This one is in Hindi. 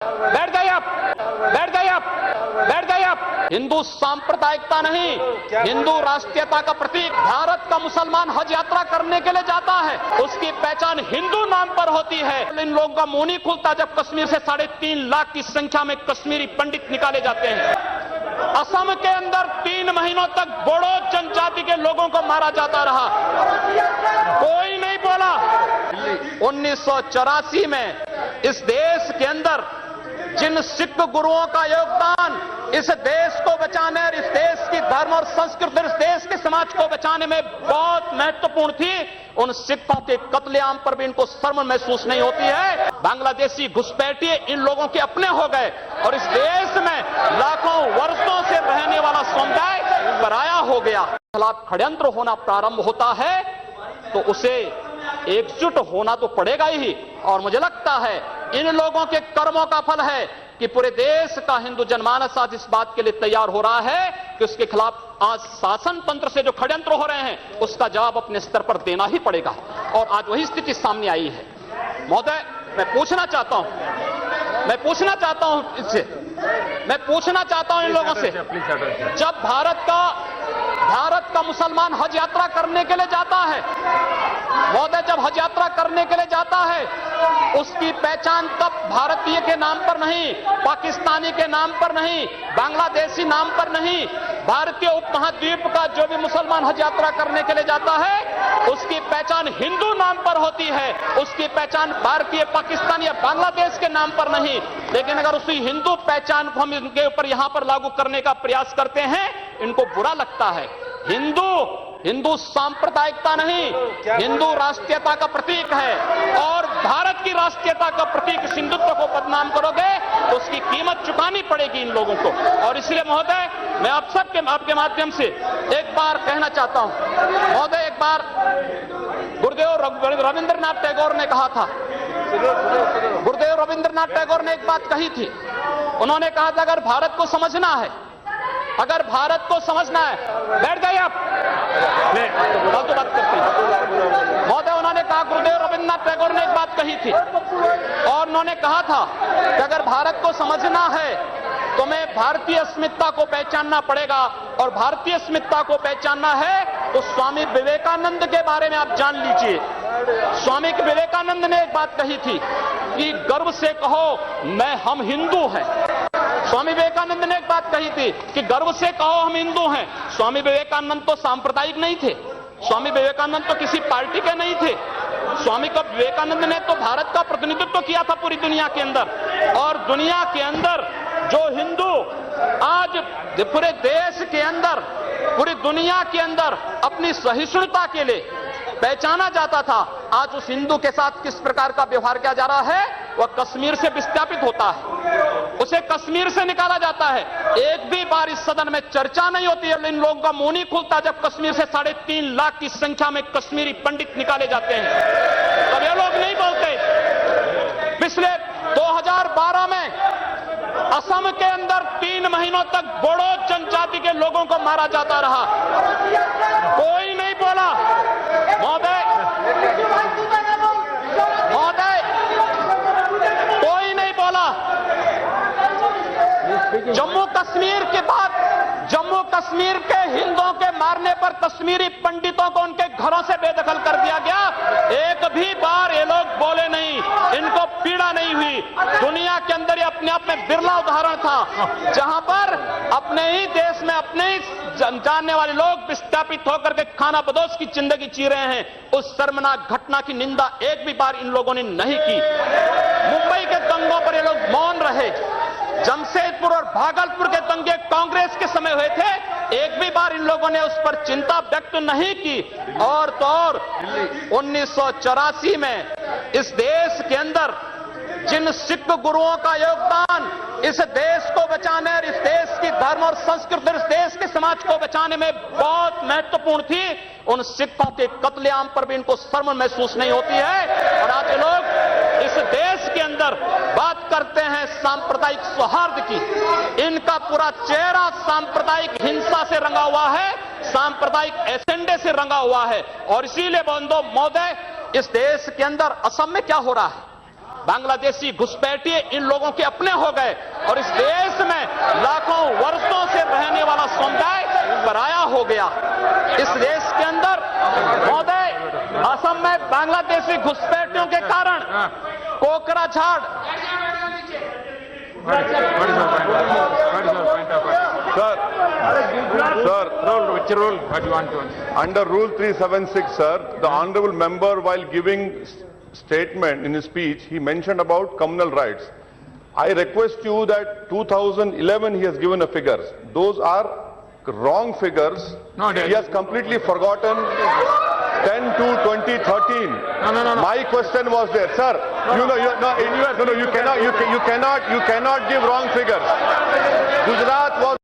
बैठ जाइए आप, बैठ जाइए आप, बैठ जाइए आप। हिंदू सांप्रदायिकता नहीं, हिंदू राष्ट्रीयता का प्रतीक। भारत का मुसलमान हज यात्रा करने के लिए जाता है, उसकी पहचान हिंदू नाम पर होती है। इन लोगों का मुंह नहीं खुलता जब कश्मीर से 3.5 लाख की संख्या में कश्मीरी पंडित निकाले जाते हैं। असम के अंदर 3 महीनों तक बोडो जनजाति के लोगों को मारा जाता रहा, कोई नहीं बोला। 1984 में इस देश के अंदर जिन सिख गुरुओं का योगदान इस देश को बचाने और इस देश की धर्म और संस्कृति, इस देश के समाज को बचाने में बहुत महत्वपूर्ण थी, उन सिखों के कत्लेआम पर भी इनको शर्म महसूस नहीं होती है। बांग्लादेशी घुसपैठिए इन लोगों के अपने हो गए और इस देश में लाखों वर्षों से रहने वाला समुदाय पराया हो गया। खिलाफ षड्यंत्र होना प्रारंभ होता है तो उसे एकजुट होना तो पड़ेगा ही। और मुझे लगता है इन लोगों के कर्मों का फल है कि पूरे देश का हिंदू जनमानस आज इस बात के लिए तैयार हो रहा है कि उसके खिलाफ आज शासन तंत्र से जो षड्यंत्र हो रहे हैं उसका जवाब अपने स्तर पर देना ही पड़ेगा। और आज वही स्थिति सामने आई है। महोदय, मैं पूछना चाहता हूं इन लोगों से, जब भारत का मुसलमान हज यात्रा करने के लिए जाता है, महोदय, जब हज यात्रा करने के लिए जाता है उसकी पहचान तब भारतीय के नाम पर नहीं, पाकिस्तानी के नाम पर नहीं, बांग्लादेशी नाम पर नहीं, भारतीय उपमहाद्वीप का जो भी मुसलमान हज यात्रा करने के लिए जाता है उसकी पहचान हिंदू नाम पर होती है, उसकी पहचान भारतीय, पाकिस्तानी या बांग्लादेश के नाम पर नहीं। लेकिन अगर उसी हिंदू पहचान को हम इनके ऊपर यहां पर लागू करने का प्रयास करते हैं, इनको बुरा लगता है। हिंदू सांप्रदायिकता नहीं, हिंदू राष्ट्रीयता का प्रतीक है और भारत की राष्ट्रीयता का प्रतीक हिंदुत्व को बदनाम करोगे तो उसकी कीमत चुकानी पड़ेगी इन लोगों को। और इसलिए महोदय, मैं आप सबके आपके माध्यम से एक बार कहना चाहता हूं, महोदय, एक बार गुरुदेव रविंद्रनाथ टैगोर ने कहा था, गुरुदेव रविंद्रनाथ टैगोर ने एक बात कही थी। उन्होंने कहा था अगर भारत को समझना है, बैठ जाइए आप, तो बात करते हैं। महोदय, उन्होंने कहा, गुरुदेव रविंद्रनाथ टैगोर ने एक बात कही थी और उन्होंने कहा था कि अगर भारत को समझना है तो मैं भारतीय अस्मिता को पहचानना पड़ेगा, और भारतीय अस्मिता को पहचानना है तो स्वामी विवेकानंद के बारे में आप जान लीजिए। स्वामी विवेकानंद ने एक बात कही थी कि गर्व से कहो हम हिंदू हैं। स्वामी विवेकानंद ने एक बात कही थी कि गर्व से कहो हम हिंदू हैं। स्वामी विवेकानंद तो सांप्रदायिक नहीं थे, स्वामी विवेकानंद तो किसी पार्टी के नहीं थे। स्वामी विवेकानंद ने तो भारत का प्रतिनिधित्व किया था पूरी दुनिया के अंदर, और दुनिया के अंदर जो हिंदू आज पूरे देश के अंदर, पूरी दुनिया के अंदर अपनी सहिष्णुता के लिए पहचाना जाता था, आज उस हिंदू के साथ किस प्रकार का व्यवहार किया जा रहा है, वह कश्मीर से विस्थापित होता है, उसे कश्मीर से निकाला जाता है। एक भी बार इस सदन में चर्चा नहीं होती है, इन लोगों का मुंह नहीं खुलता जब कश्मीर से 3.5 लाख की संख्या में कश्मीरी पंडित निकाले जाते हैं, तब ये लोग नहीं बोलते। पिछले 2012 में असम के अंदर 3 महीनों तक बोडो जनजाति के लोगों को मारा जाता रहा, कोई नहीं बोला। महोदय, कोई नहीं बोला। जम्मू कश्मीर के बाद जम्मू कश्मीर के हिंदुओं के मारने पर कश्मीरी पंडितों को उनके घरों से बेदखल कर दिया गया, एक भी बार ये लोग बोले नहीं, इनको पीड़ा नहीं हुई। दुनिया के अंदर ये अपने आप में बिरला उदाहरण था जहां पर अपने ही देश में अपने ही जानने वाले लोग विस्थापित होकर के खाना बदोश की जिंदगी जी रहे हैं। उस शर्मनाक घटना की निंदा एक भी बार इन लोगों ने नहीं की। मुंबई के दंगों पर ये लोग मौन रहे। जमशेदपुर और भागलपुर के दंगे कांग्रेस के समय हुए थे, एक भी बार इन लोगों ने उस पर चिंता व्यक्त नहीं की। और तो और 1984 में इस देश के अंदर जिन सिख गुरुओं का योगदान इस देश को बचाने और इस देश की धर्म और संस्कृति, इस देश के समाज को बचाने में बहुत महत्वपूर्ण थी, उन सिखों के कत्लेआम पर भी इनको शर्म महसूस नहीं होती है। और आज लोग इस देश के अंदर बात करते हैं सांप्रदायिक सौहार्द की, इनका पूरा चेहरा सांप्रदायिक हिंसा से रंगा हुआ है, सांप्रदायिक एजेंडे से रंगा हुआ है। और इसीलिए बंधु महोदय, इस देश के अंदर असम में क्या हो रहा है, बांग्लादेशी घुसपैठिए इन लोगों के अपने हो गए और इस देश में लाखों वर्षों से रहने वाला समुदाय पराया हो गया। इस देश के अंदर महोदय असम में बांग्लादेशी घुसपैठियों के कारण Kokrajhar Under Rule 376, sir, the honourable member, while giving statement in his speech, he mentioned about communal rights. I request you that 2011 he has given a figures. Those are wrong figures. No, he has completely forgotten 10 to 2013. No. My question was there, sir. You cannot give wrong figures. Gujarat was